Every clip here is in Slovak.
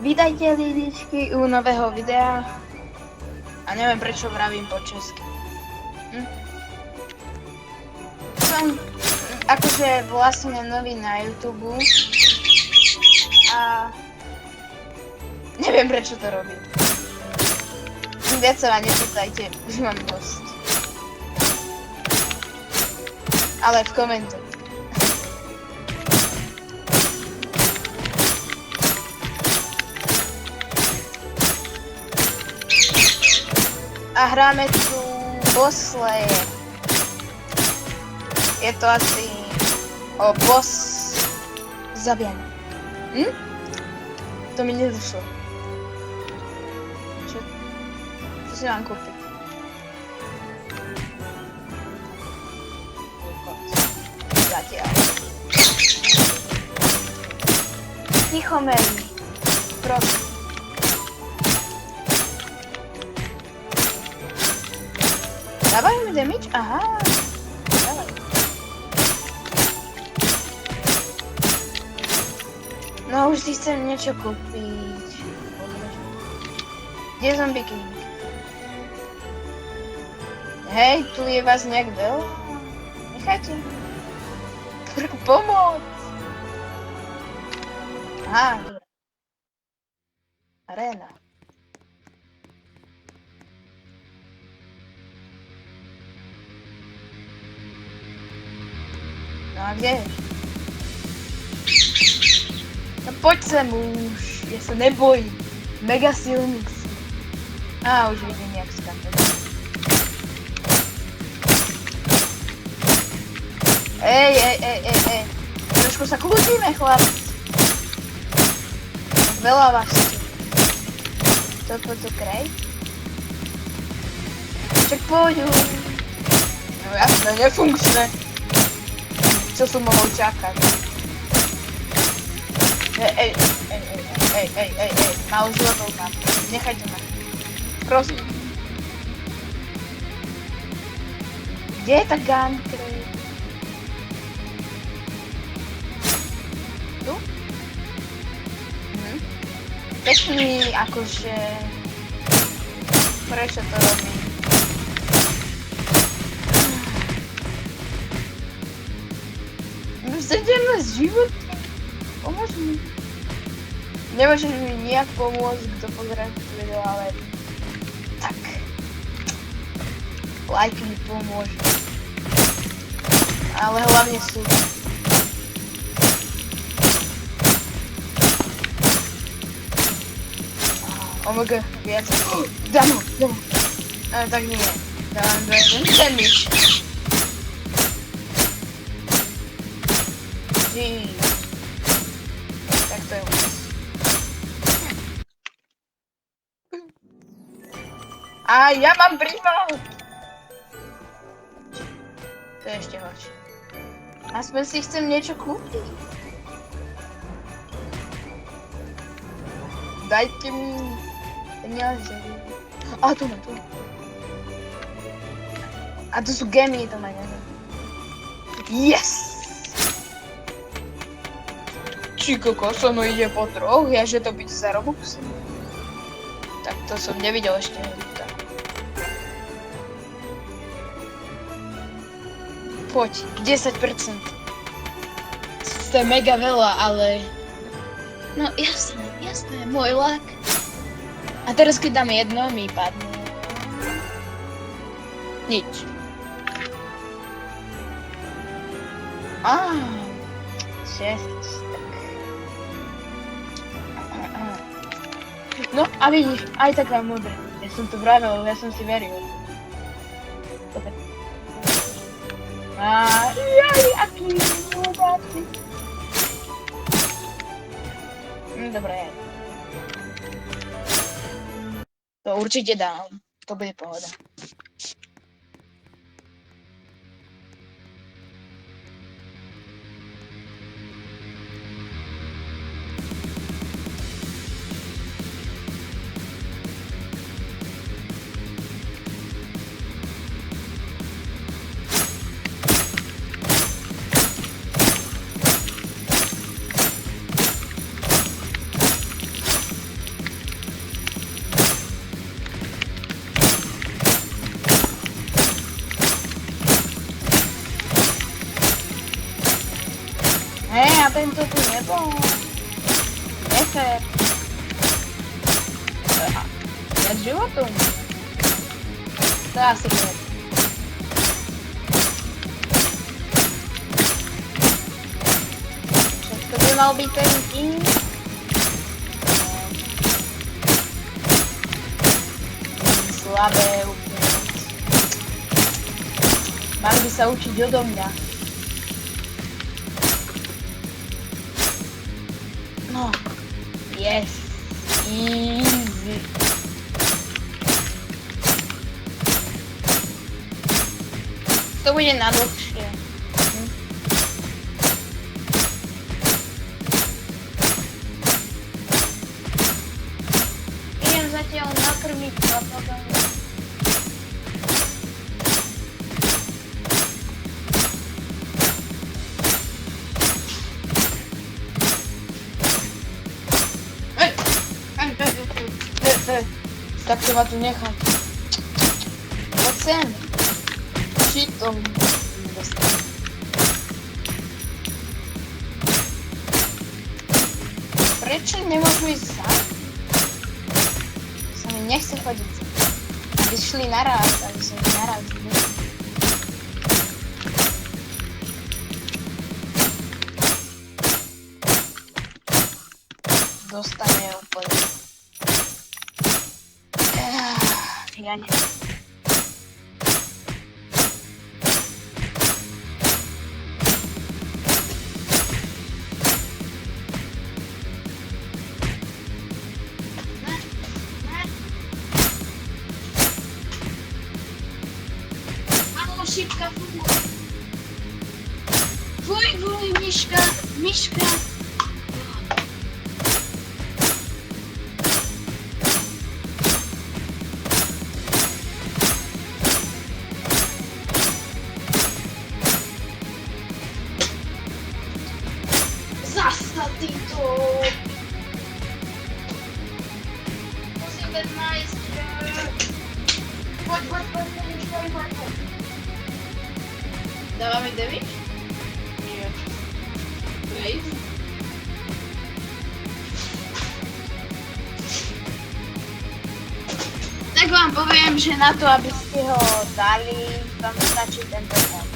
Vítajte lidičky u nového videa. A neviem prečo vravím po česky. Som akože vlastne nový na YouTube. A neviem prečo to robím. Viac sa ma nepýtajte, už mám dosť. Ale v komentoch. A hráme tu Boss Slayer. Je to asi o boss zabíjanie. To mi nedošlo. Čo si mám kúpiť? Zatiaľ. Ticho, Mary. Prosím. Dávajú mi damage? Aha. Dávajú. No už si chcem niečo kúpiť. Kde je Zombie King? Hej, tu je vás nejak veľa. Nechajte. Pomoc. Aha, dobre. Arena. No a kde je? No poď sem už, ja sa nebojím. Mega silný si. Á, už vidím jak skáče. Ej. Trošku sa kľudíme, chlapci. Veľa vás tu. Toto kraj. Čak poď už. No jasné, nefunkčné. Čo som mohol čakať? Ej, málo životov tam. Nechajte ma. Prosím. Kde je tá gun crate? Tu? Pekný, akože... Prečo to robím? Sedem z života. Pomôž mi. Nemôžeš mi nijak pomôcť, kto pozerá toto video, ale... Tak. Like mi pomôže. Ale hlavne sú. Omg, viac. Dám ho. Tak nie. Dám damage. Tak to je moc. A ja mám príval! To je ešte horšie. Aspoň si chcem niečo kúpiť. Dajte mi peniaze. A tu. A tu sú gemy, to ma neviem. Yes! Či kokos, ono ide po troch, že to byť za Robux? Tak to som nevidel ešte. Poď, 10%. To je mega veľa, ale... No jasné, môj lak. A teraz keď dám jedno, mi padne... Nič. No a vidíš, aj taká modrá. Ja som to vravil, ja som si veril. Aký ľudáci. Dobre. To určite dám. To bude pohoda. tento tu nebol. Nefér. Viac životom. To je asi fér. Však to by mal byť ten king. Slabé úplne. Mali by sa učiť odo mňa. No. Yes. Easy. To bude na dlhšie. Idem zatiaľ nakrmiť papagaj. Tak to ma tu nechať. Poď sem. Šitom. Prečo nemôžu ísť sám? Sa mi nechce chodiť. Aby šli naraz, aby som ich naraz. Dostane úplne. Ja neviem. Áno, šipka, fuj, myška, myška. Musíme nájsť... Poď. Dávame damage? Nie. Nice. Tak vám poviem, že na to, aby ste ho dali, vám stačí tento moč.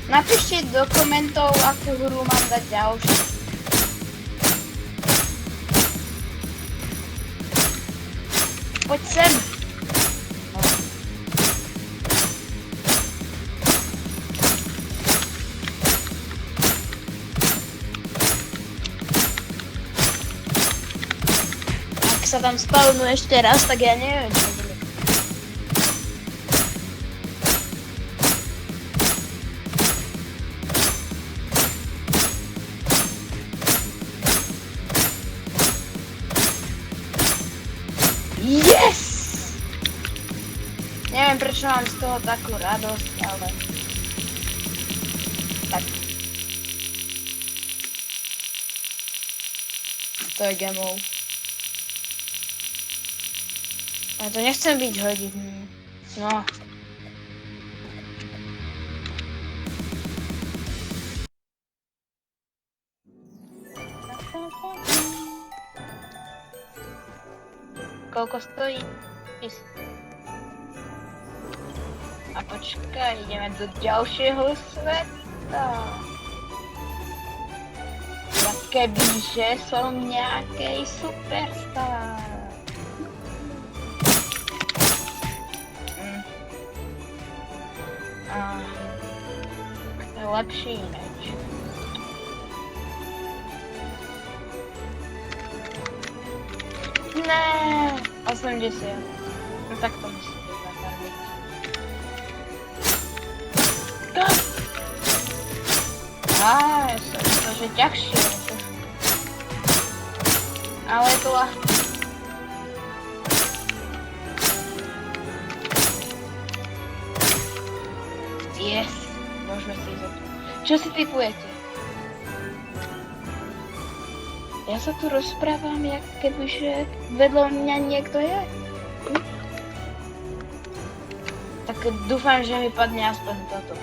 Napíšte do komentov, akú hru mám dať ďalšiu. Poď sem. Ak sa tam spavnú ešte raz, tak ja neviem, čo bude. Yes! Neviem, prečo mám z toho takú radosť, ale... Tak. To je gemov. Ale to nechcem byť hodiny. No. Koľko stojí? A počkaj, ideme do ďalšieho sveta. Ja kebyže som nejakej superstar. To je lepší meč. Ne, 80. No tak to musí byť nafarmiť. Ja som to, že ťažšie. Ale je to ľahké. Yes, môžeme si ísť. Čo si typujete? Ja sa tu rozprávam, jak kebyže vedľa mňa niekto je. Tak dúfam, že mi padne aspoň toto.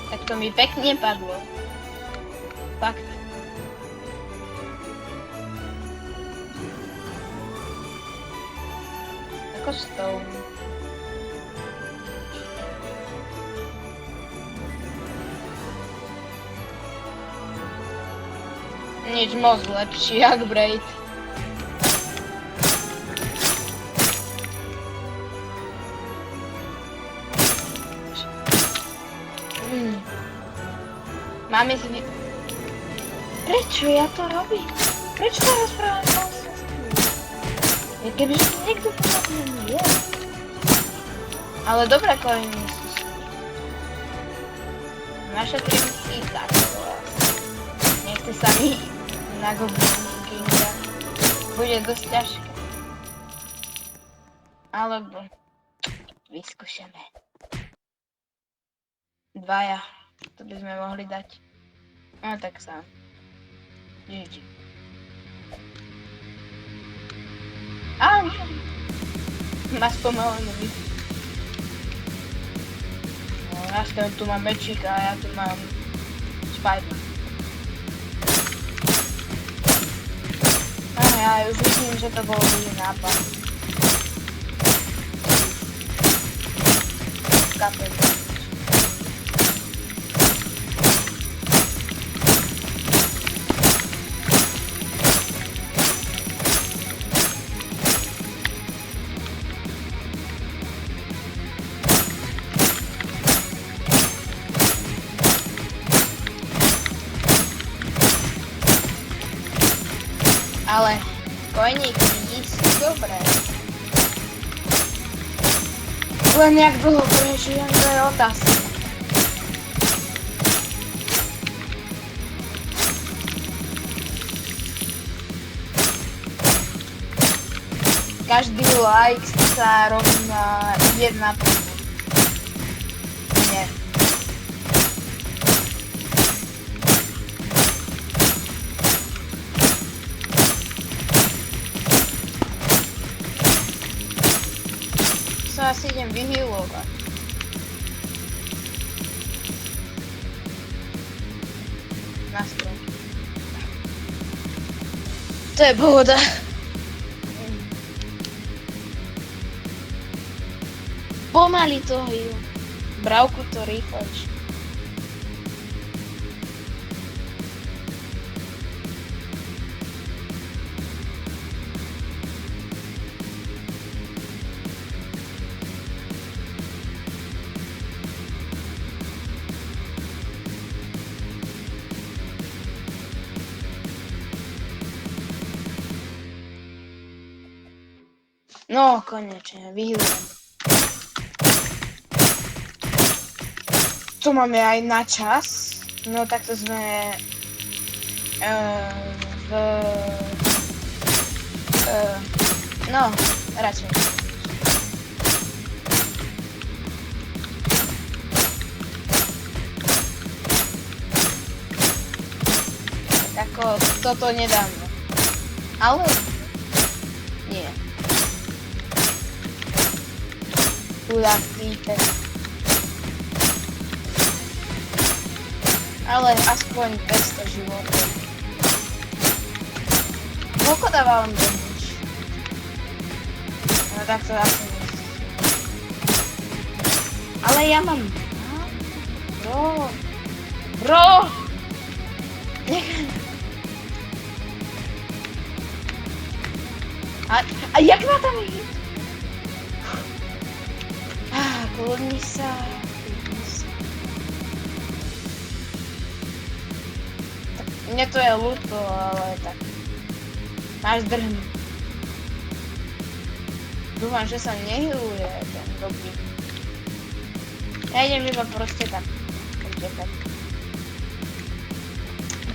Tak to mi pekne padlo. Fakt. Ako stone. Nič moc lepší, jak Braid. Máme si... Prečo ja to robím? Prečo sa rozprávam s sestru? Je kebyže to niekto podobne nie je. Ale dobré koliny sú. Našetrím si takto. Nechce sa mi na Goblin Kinga. Bude dosť ťažké. Alebo vyskúšame. Dvaja. To by sme mohli dať. No tak sám. GG. Á, nie. Má spomalený byt. No, ja tu mám mečík a ja tu mám Spider. Ja už vidím, že to bol dobrý nápad. Kapel. Ale koníky sú dobré. Len jak dlho prežijem, to je otázka. Každý like sa rovná 1 plus. Nie. Sa asi idem vyhealovať. Na strom. To je pohoda. Pomaly to heal. Bravku to rýchlejšie. No, konečne, vyhýlim. Tu máme aj na čas. No, takto sme no, radšej. Tak ako toto nedáme. Ale nie. Chudák Peter. Ale aspoň 500 životov. Koľko dávam damage? No tak to asi nie. Ale ja mám... Bro! A jak ma tam hit? Kľudni sa. Tak mne to je ľúto, ale tak. Máš drhnu. Dúfam, že sa nehyluje ten dobrý. Ja idem iba proste tak.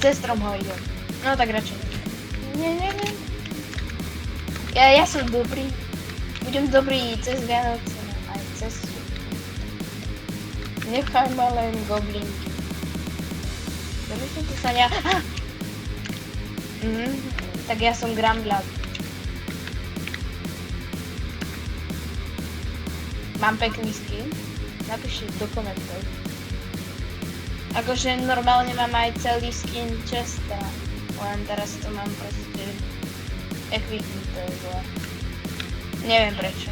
Cez strom ho idem. No tak radšej. Nie. Ja som dobrý. Budem dobrý cez Vianoce. Aj cez... Nechaj ma len goblinky. Domyslím to sa ja... tak ja som Gramblat. Mám pekný skin? Napíšte do komentov. Akože normálne mám aj celý skin Chesta. Len teraz to mám proste equipnuté zle. Neviem prečo.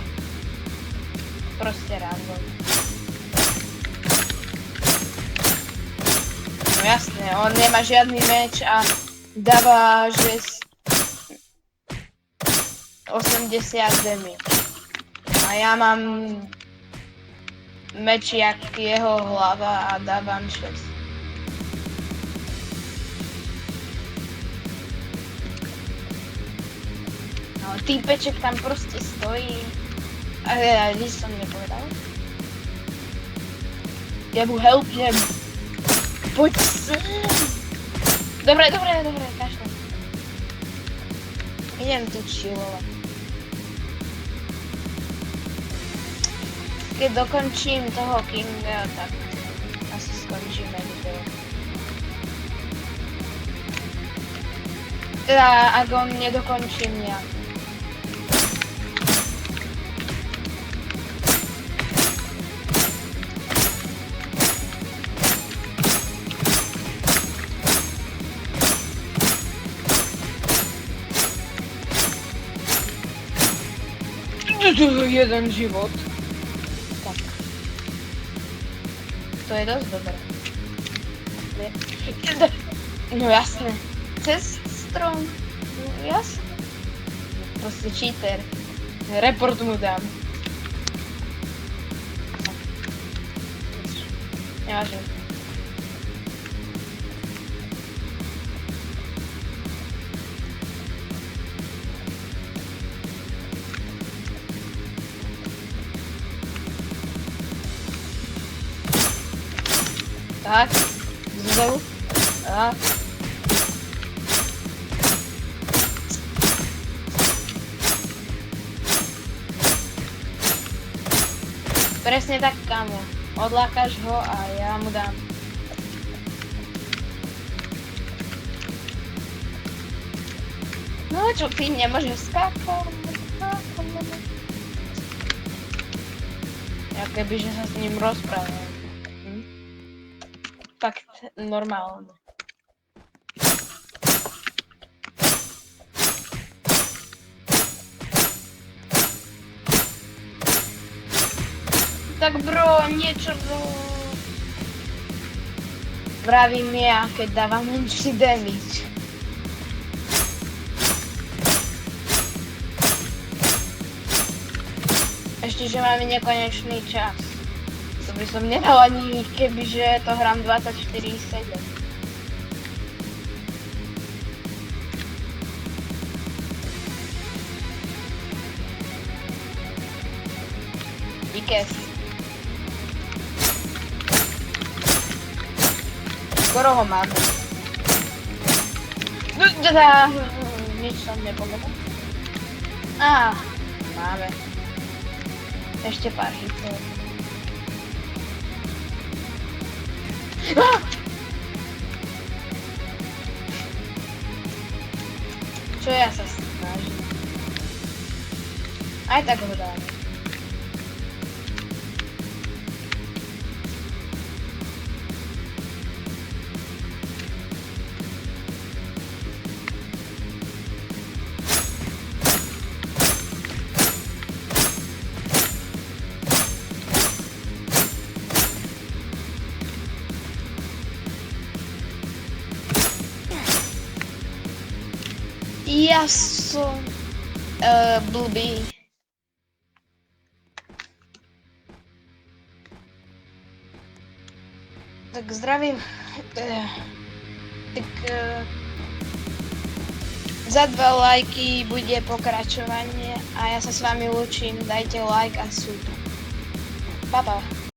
Proste random. No jasné, on nemá žiadny meč a dáva, že 80 damage. A ja mám meč jak jeho hlava a dávam 6. No, týpeček tam proste stojí. A ja nič som nepovedal. Ja mu helpnem. Poď sem. Dobre, kašľam. Idem tu chillovať. Keď dokončím toho Kinga, tak asi skončíme video. Teda, ak ho nedokončím ja. Jeden život. Tak. To je dosť dobré. No jasné. Cez strom. No jasné. Proste cheater. Report mu dám. Nevážim. Tak, znovu. Tak. Presne tak, kamo. Odlákaš ho a ja mu dám. No čo, ty nemôžeš skákať? Ja kebyže sa s ním rozprával. Fakt normálne. Tak bro, niečo bro. Vravím ja, keď dávam menší damage. Ešte, že máme nekonečný čas. To by som nedal ani kebyže to hrám 24/7. Díkes. Skoro ho máme. Nič som nepovedal. Máme. Ešte pár hitov. Čo ja sa snažím? Aj tak ho dáme. Ja som blbý. Tak zdravím. Za 2 lajky bude pokračovanie a ja sa s vami lúčim. Dajte like a super. Pa pa.